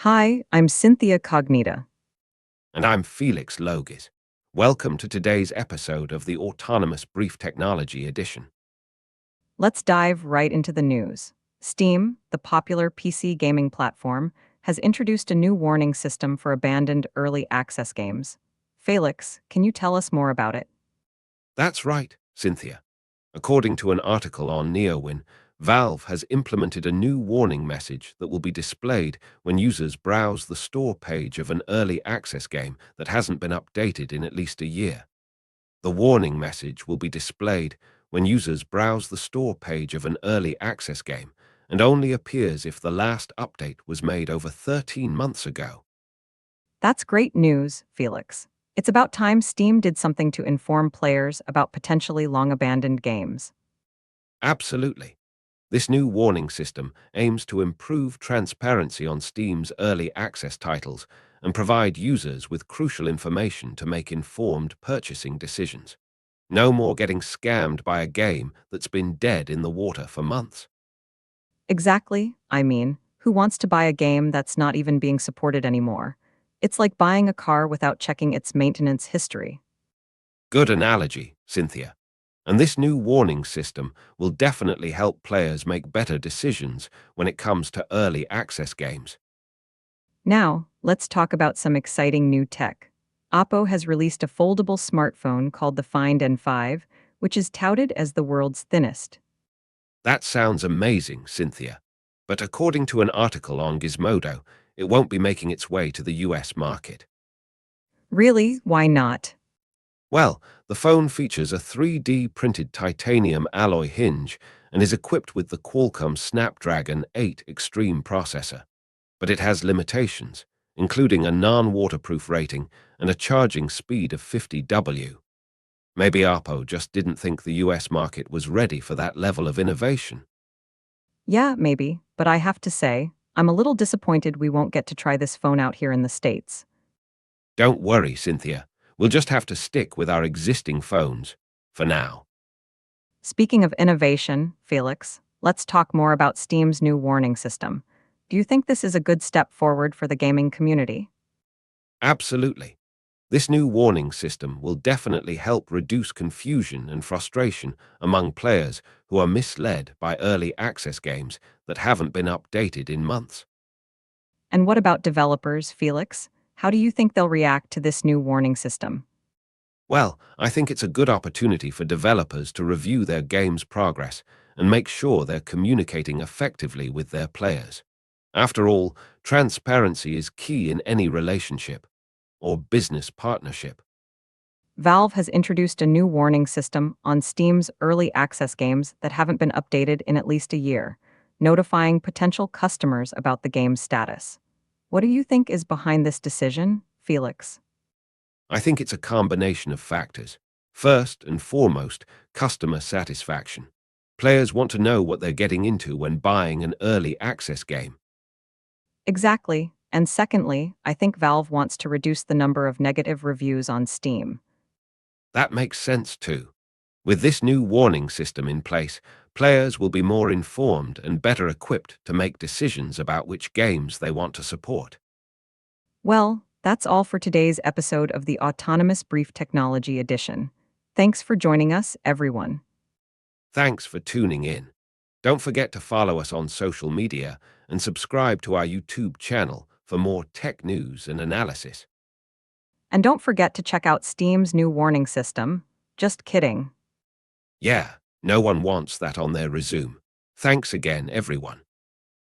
Hi, I'm Synthia Cognita. And I'm Felix Logis. Welcome to today's episode of the Autonomous Brief Technology Edition. Let's dive right into the news. Steam, the popular PC gaming platform, has introduced a new warning system for abandoned early access games. Felix, can you tell us more about it? That's right, Synthia. According to an article on NeoWin, Valve has implemented a new warning message that will be displayed when users browse the store page of an early access game that hasn't been updated in at least a year. The warning message will be displayed when users browse the store page of an early access game and only appears if the last update was made over 13 months ago. That's great news, Felix. It's about time Steam did something to inform players about potentially long abandoned games. Absolutely. This new warning system aims to improve transparency on Steam's early access titles and provide users with crucial information to make informed purchasing decisions. No more getting scammed by a game that's been dead in the water for months. Exactly, who wants to buy a game that's not even being supported anymore? It's like buying a car without checking its maintenance history. Good analogy, Synthia. And this new warning system will definitely help players make better decisions when it comes to early access games. Now, let's talk about some exciting new tech. Oppo has released a foldable smartphone called the Find N5, which is touted as the world's thinnest. That sounds amazing, Synthia. But according to an article on Gizmodo, it won't be making its way to the US market. Really? Why not? Well, the phone features a 3D printed titanium alloy hinge and is equipped with the Qualcomm Snapdragon 8 Extreme processor. But it has limitations, including a non-waterproof rating and a charging speed of 50W. Maybe Oppo just didn't think the US market was ready for that level of innovation. Yeah, maybe, but I have to say, I'm a little disappointed we won't get to try this phone out here in the States. Don't worry, Synthia. We'll just have to stick with our existing phones for now. Speaking of innovation, Felix, let's talk more about Steam's new warning system. Do you think this is a good step forward for the gaming community? Absolutely. This new warning system will definitely help reduce confusion and frustration among players who are misled by early access games that haven't been updated in months. And what about developers, Felix? How do you think they'll react to this new warning system? Well, I think it's a good opportunity for developers to review their game's progress and make sure they're communicating effectively with their players. After all, transparency is key in any relationship or business partnership. Valve has introduced a new warning system on Steam's early access games that haven't been updated in at least a year, notifying potential customers about the game's status. What do you think is behind this decision, Felix? I think it's a combination of factors. First and foremost, customer satisfaction. Players want to know what they're getting into when buying an early access game. Exactly. And secondly, I think Valve wants to reduce the number of negative reviews on Steam. That makes sense too. With this new warning system in place, players will be more informed and better equipped to make decisions about which games they want to support. Well, that's all for today's episode of the Autonomous Brief Technology Edition. Thanks for joining us, everyone. Thanks for tuning in. Don't forget to follow us on social media and subscribe to our YouTube channel for more tech news and analysis. And don't forget to check out Steam's new warning system. Just kidding. Yeah, no one wants that on their resume. Thanks again, everyone.